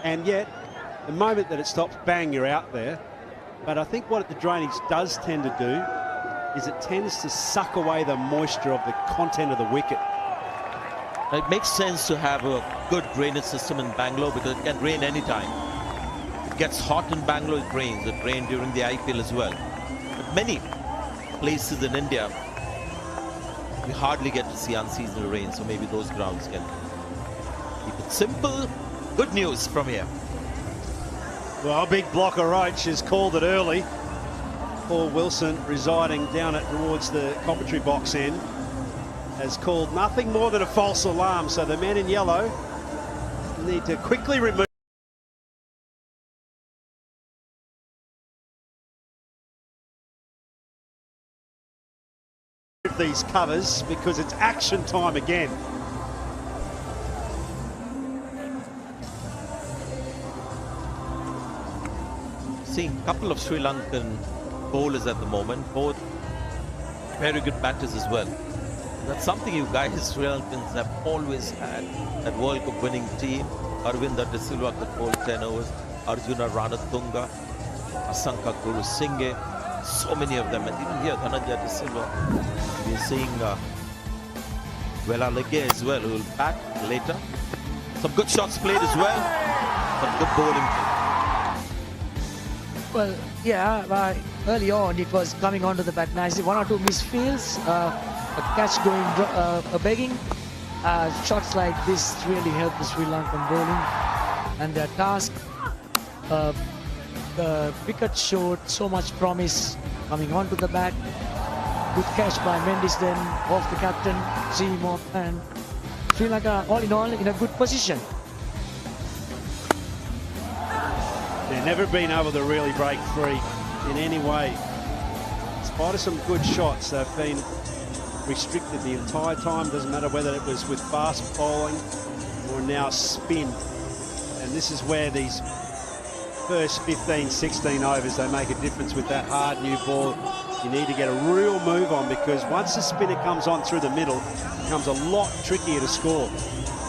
And yet, the moment that it stops, bang, you're out there. But I think what the drainage does tend to do is it tends to suck away the moisture of the content of the wicket. It makes sense to have a good drainage system in Bangalore because it can rain anytime. It gets hot in Bangalore, it rains. It rained during the IPL as well. But many places in India, we hardly get to see unseasonal rain, so maybe those grounds can keep it simple. Good news from here. Well, a big blocker Roach has called it early. Paul Wilson, residing down towards the commentary box end, has called nothing more than a false alarm. So the men in yellow need to quickly remove these covers because it's action time again. Seeing a couple of Sri Lankan bowlers at the moment, both very good batters as well. That's something you guys, Sri Lankans, have always had. That World Cup winning team, Arvinda De Silva could bowl 10 overs, Arjuna Ranatunga, Asanka Guru Singhe, so many of them. And even here, Dhananjaya De Silva, we're seeing Vela Legge as well, who will bat later. Some good shots played as well, some good bowling. Well, yeah, early on it was coming onto the bat nicely. One or two misfields, a catch going, a begging. Shots like this really help the Sri Lankan bowling and their task. The wicket showed so much promise coming onto the bat. Good catch by Mendisden off the captain, Seymour, and Sri Lanka all in all in a good position. They've never been able to really break free in any way. In spite of some good shots, they've been restricted the entire time. Doesn't matter whether it was with fast bowling or now spin. And this is where these first 15, 16 overs, they make a difference with that hard new ball. You need to get a real move on because once the spinner comes on through the middle, it becomes a lot trickier to score.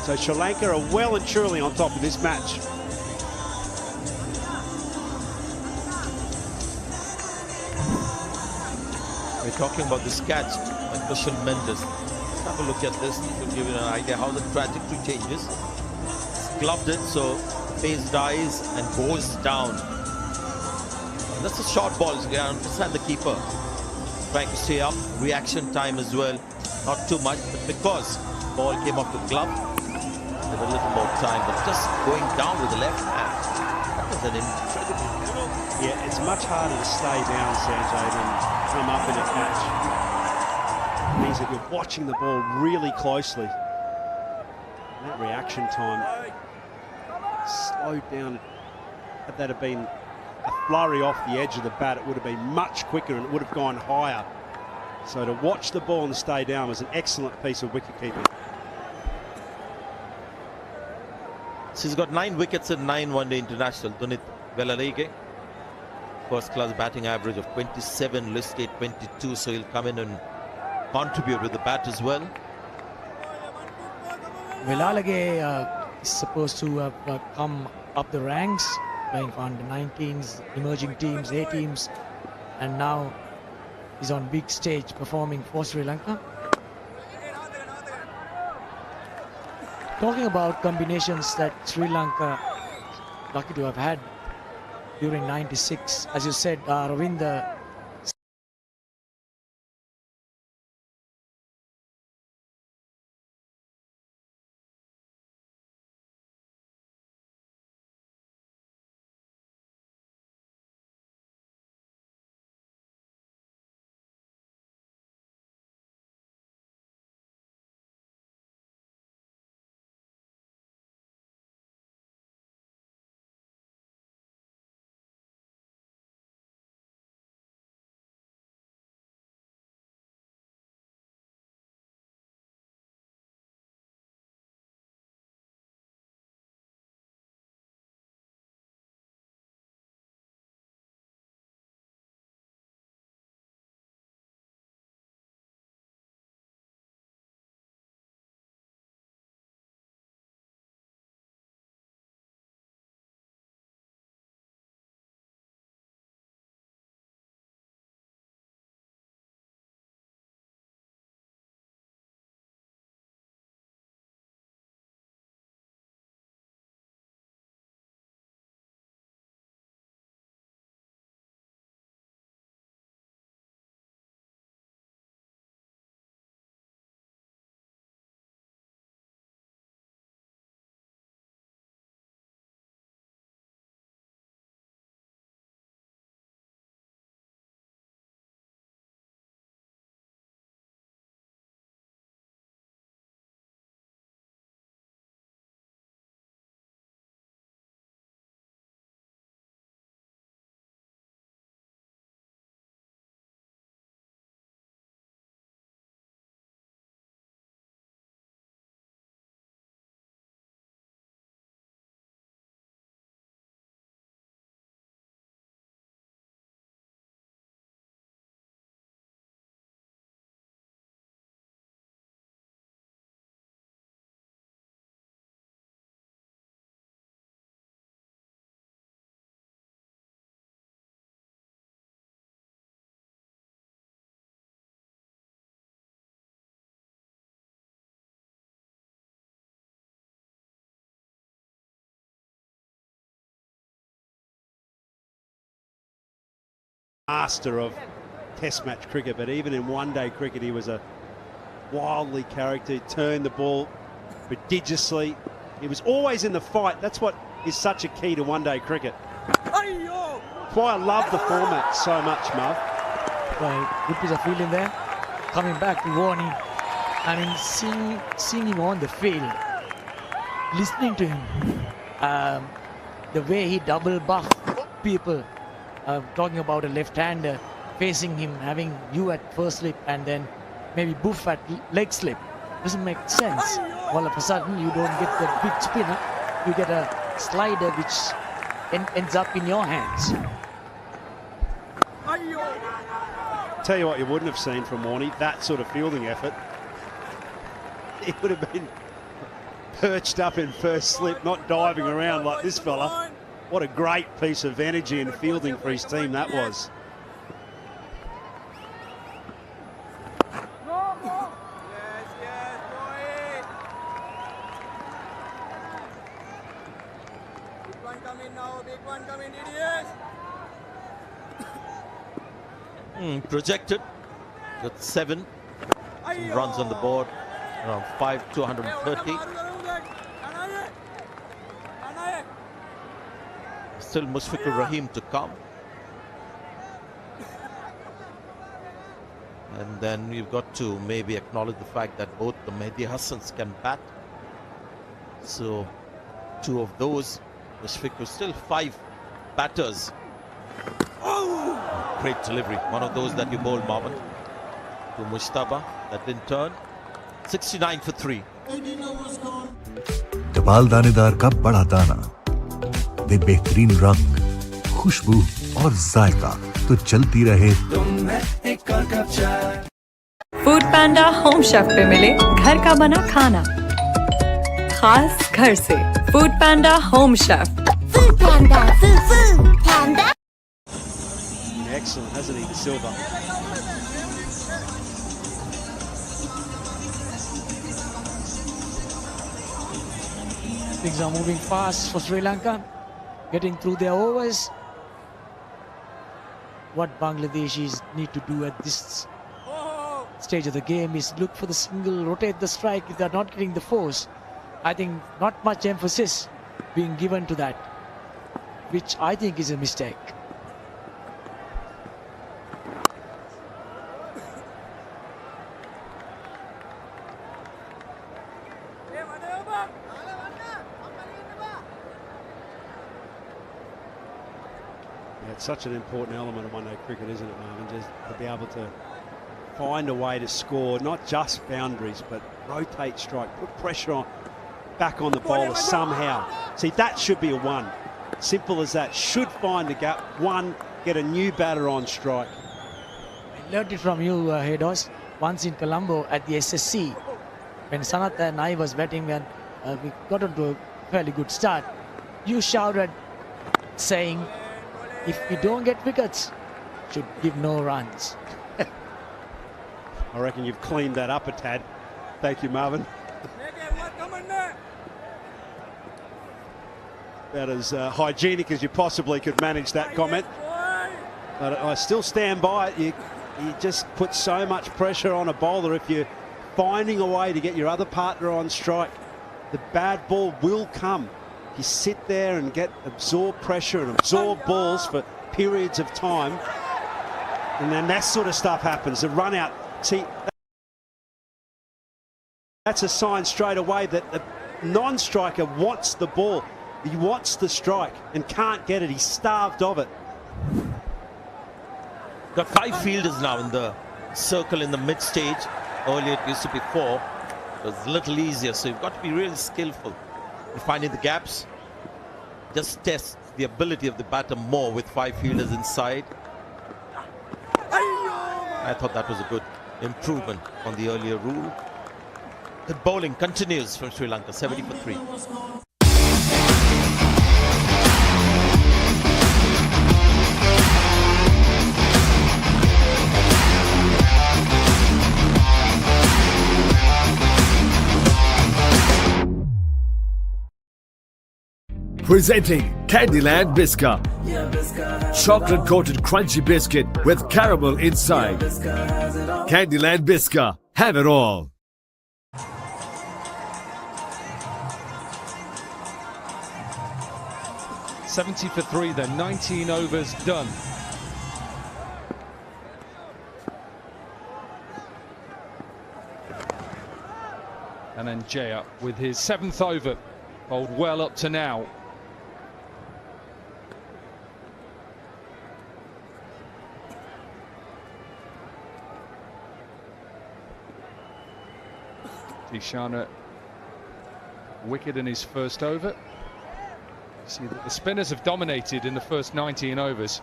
So Sri Lanka are well and truly on top of this match. We're talking about this catch by Christian Mendes. Let's have a look at this to give you an idea how the trajectory changes. He's gloved it, so face dies and goes down. And that's a short ball. So you understand the keeper trying to stay up. Reaction time as well. Not too much, but because ball came off the glove, they had a little more time. But just going down with the left hand, that was an incredible. Yeah, it's much harder to stay down, Sanjay, than come up in a catch. It means that you're watching the ball really closely. And that reaction time slowed down. Had that have been a flurry off the edge of the bat, it would have been much quicker and it would have gone higher. So to watch the ball and stay down was an excellent piece of wicket keeping. So he's got 9 wickets in 9 one-day international. Dunit Velarege. First class batting average of 27, list gate 22, so he'll come in and contribute with the bat as well. Velalage is supposed to have come up the ranks, playing for under 19s, emerging teams, A teams, and now he's on big stage performing for Sri Lanka. Talking about combinations that Sri Lanka lucky to have had during 96, as you said, Ravinda master of Test match cricket, but even in one-day cricket, he was a wildly character. He turned the ball prodigiously. He was always in the fight. That's what is such a key to one-day cricket. That's why I love the format so much, Marv. Right, good piece of fielding there. Coming back to Warney. I mean, seeing him on the field, listening to him, the way he double buff people, talking about a left-hander facing him, having you at first slip and then maybe Buff at leg slip. Doesn't make sense. All of a sudden, you don't get the big spinner. You get a slider which ends up in your hands. Tell you what you wouldn't have seen from Warney, that sort of fielding effort. He would have been perched up in first slip, not diving around like this fella. What a great piece of energy and fielding for his team that was. Projected with 7 runs on the board, around 5 to 130. Still Mushfiqur Rahim to come. And then we've got to maybe acknowledge the fact that both the Mehdi Hassans can bat. So 2 of those, Mushfiqur, still 5 batters. Great delivery. One of those that you bowled, Marvin, to Mushtaba. That didn't turn. 69 for 3. जबाल दानेदार का बड़ा दाना, वे बेहतरीन रंग, खुशबू और जायका, तो चलती रहे फूड पैंडा होम शेफ पे मिले घर का बना खाना खास घर से। Food Panda home chef. Food Panda, Food Panda. Excellent, hasn't he, the Silva? Things are moving fast for Sri Lanka, getting through their overs. What Bangladeshis need to do at this stage of the game is look for the single, rotate the strike if they're not getting the force. I think not much emphasis being given to that, which I think is a mistake. It's such an important element of one-day cricket, isn't it, Marvin? Just to be able to find a way to score, not just boundaries, but rotate strike, put pressure on, back on the bowler somehow. See, that should be a 1. Simple as that. Should find a gap. 1, get a new batter on strike. I learned it from you, Hedos, once in Colombo at the SSC. When Sanat and I was batting and we got onto a fairly good start, you shouted saying, if we don't get wickets, should give no runs. I reckon you've cleaned that up a tad. Thank you, Marvin. About as hygienic as you possibly could manage that comment. But I still stand by it. You just put so much pressure on a bowler if you're finding a way to get your other partner on strike. The bad ball will come. You sit there and absorb pressure and absorb balls for periods of time, and then that sort of stuff happens. The run out. See, that's a sign straight away that the non-striker wants the ball. He wants the strike and can't get it. He's starved of it. Got 5 fielders now in the circle in the mid stage. Earlier it used to be 4. It was a little easier, so you've got to be really skillful in finding the gaps. Just test the ability of the batter more with 5 fielders inside. I thought that was a good improvement on the earlier rule. The bowling continues from Sri Lanka, 70 for 3. Presenting Candyland Biscuit. Chocolate coated crunchy biscuit with caramel inside. Candyland Biscuit. Have it all. $70 for 3 then, 19 overs done. And then Jaya with his 7th over, bowled well up to now. Ishana wicket in his first over. See that the spinners have dominated in the first 19 overs.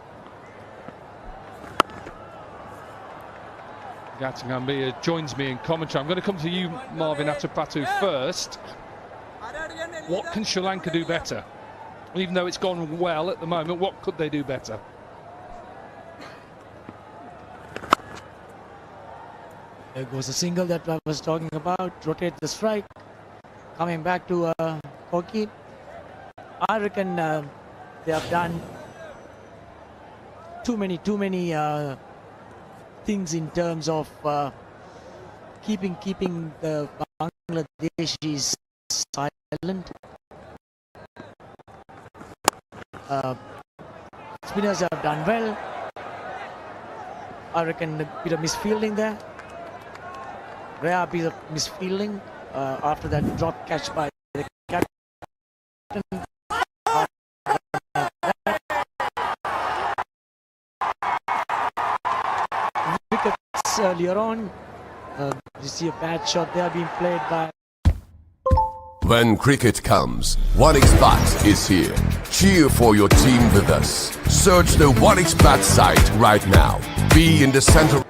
Gattingambia joins me in commentary. I'm going to come to you, Marvin Atapatu, first. What can Sri Lanka do better? Even though it's gone well at the moment, what could they do better? There goes a single that I was talking about. Rotate the strike. Coming back to Koki. I reckon they have done too many things in terms of keeping the Bangladeshis silent. Spinners have done well. I reckon a bit of misfielding there. Rare piece of misfielding after that drop catch by the captain. Wickets earlier on. You see a bad shot there being played by. When cricket comes, 1xBet is here. Cheer for your team with us. Search the 1xBet site right now. Be in the center.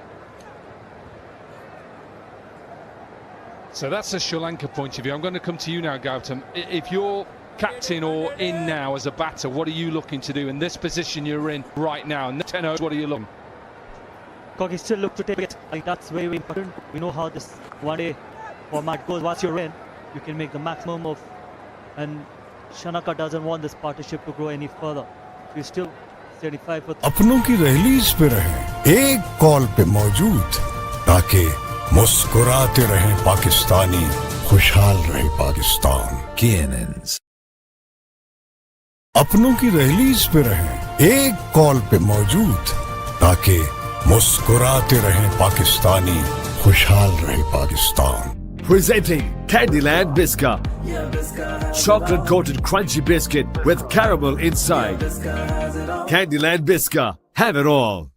So that's the Sri Lanka point of view. I'm going to come to you now, Gautam. If you're captain or in now as a batter, what are you looking to do in this position you're in right now? And 10 overs, what are you looking? Kogi still look to take it. I think that's very, very important. We know how this one-day format goes. Once you're in, you can make the maximum of, and Shanaka doesn't want this partnership to grow any further. We're still 75 for. अपनों की रहलीज पे रहें, एक call पे मौजूद, ताकि मुस्कुराते रहें पाकिस्तानी, खुशहाल रहे पाकिस्तान। KNNs। अपनों की रहलीज पे रहें, एक कॉल पे मौजूद, ताकि मुस्कुराते रहें पाकिस्तानी, खुशहाल रहे Pakistan. Presenting Candyland Biscuit. Chocolate coated crunchy biscuit with caramel inside. Candyland Biscuit. Have it all.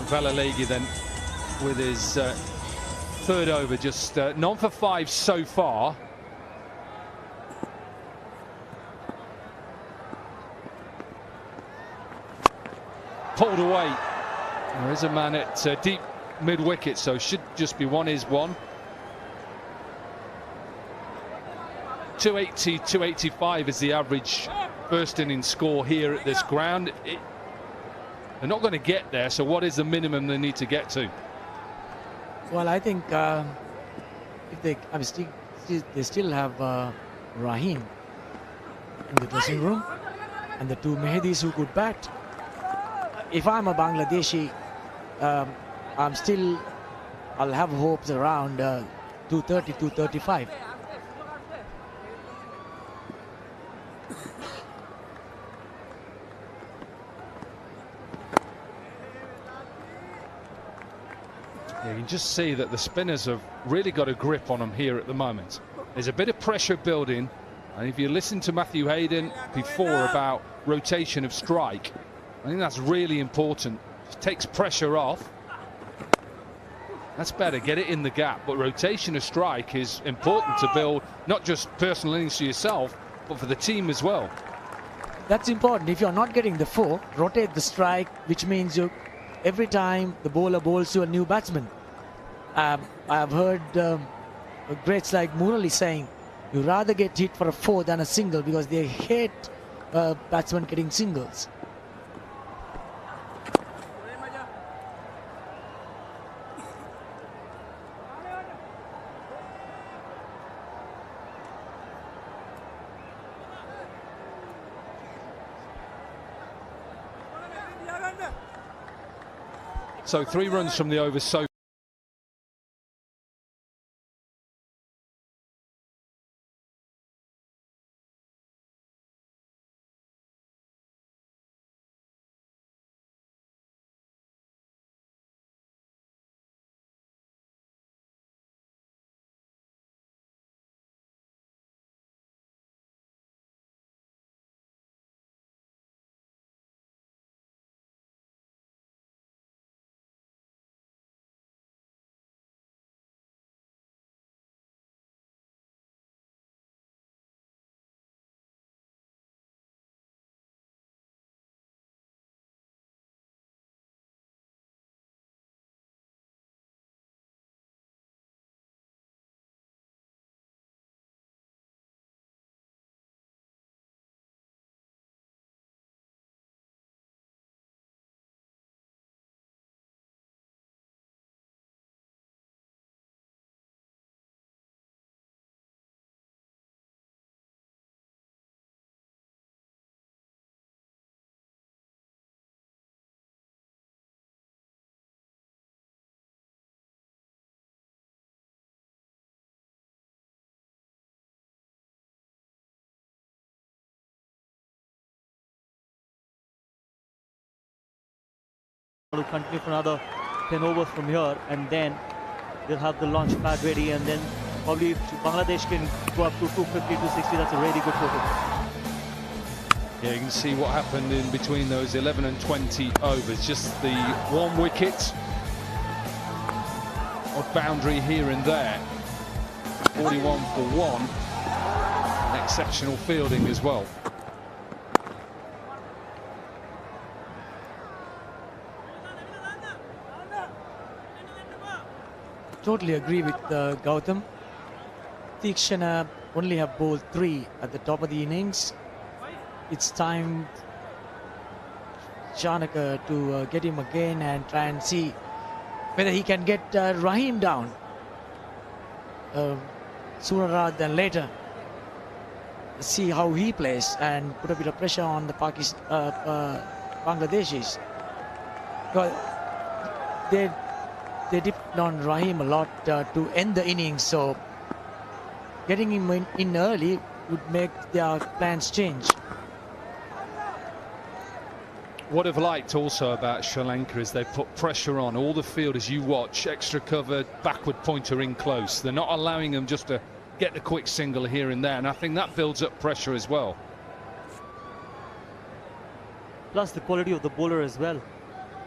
Valalegi then with his third over, just none for 5 so far. Pulled away. There is a man at deep mid-wicket, so should just be one is one. 280, 285 is the average first inning score here at this ground. They're not going to get there, so what is the minimum they need to get to? Well, I think if they, they still have Rahim in the dressing room and the two Mehedis who could bat. If I'm a Bangladeshi, I'll have hopes around 230, 235. Yeah, you can just see that the spinners have really got a grip on them here at the moment. There's a bit of pressure building, and if you listen to Matthew Hayden before about rotation of strike, I think that's really important. It takes pressure off. That's better, get it in the gap, but rotation of strike is important to build not just personal innings for yourself, but for the team as well. That's important. If you're not getting the 4, rotate the strike, which means you every time the bowler bowls to a new batsman. I've heard greats like Murali saying you rather get hit for a 4 than a single, because they hate batsmen getting singles. So 3 runs from the over so to continue for another 10 overs from here, and then they'll have the launch pad ready, and then probably if Bangladesh can go up to 250, 260, that's a really good total. yeah, you can see what happened in between those 11 and 20 overs. Just the 1 wicket, odd boundary here and there. 41 for 1, and exceptional fielding as well. Totally agree with Gautam. Tikshana only have bowled 3 at the top of the innings. It's time Shanaka to get him again and try and see whether he can get Rahim down sooner rather than later. See how he plays and put a bit of pressure on the Bangladeshis. Well, they dipped on Rahim a lot to end the innings, so getting him in early would make their plans change. What I've liked also about Sri Lanka is they put pressure on all the fielders you watch, extra cover, backward pointer in close. They're not allowing them just to get the quick single here and there, and I think that builds up pressure as well. Plus the quality of the bowler as well.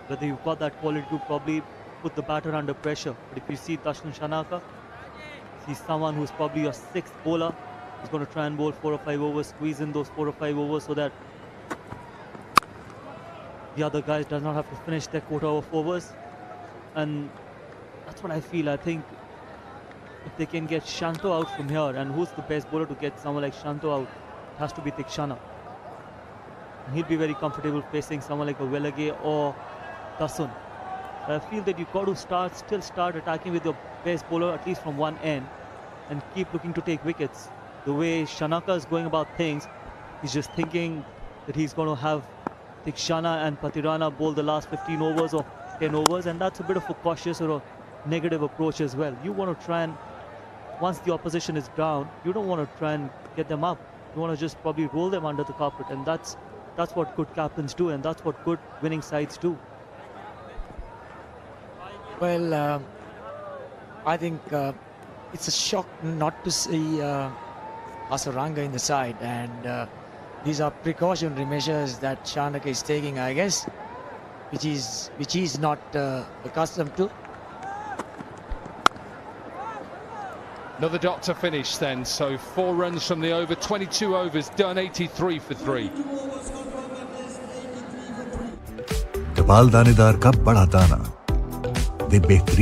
Whether you've got that quality to probably put the batter under pressure. But if you see Darshan Shanaka, he's someone who's probably your 6th bowler. He's going to try and bowl 4 or 5 overs, squeeze in those 4 or 5 overs so that the other guys does not have to finish their quota of overs. And that's what I feel. I think if they can get Shanto out from here, and who's the best bowler to get someone like Shanto out? It has to be Tikshana. And he'll be very comfortable facing someone like a Velage or Dasun. I feel that you've got to still start attacking with your best bowler, at least from one end, and keep looking to take wickets. The way Shanaka is going about things, he's just thinking that he's going to have Tikshana and Patirana bowl the last 15 overs or 10 overs, and that's a bit of a cautious or a negative approach as well. You want to try and, once the opposition is down, you don't want to try and get them up. You want to just probably roll them under the carpet, and that's what good captains do, and that's what good winning sides do. Well, I think it's a shock not to see Hasaranga in the side, and these are precautionary measures that Shanaka is taking, I guess, which he's not accustomed to. Another dot to finish then, so 4 runs from the over, 22 overs done, 83 for 3. कबाल दानेदार का बड़ा दाना दे बेहतरीन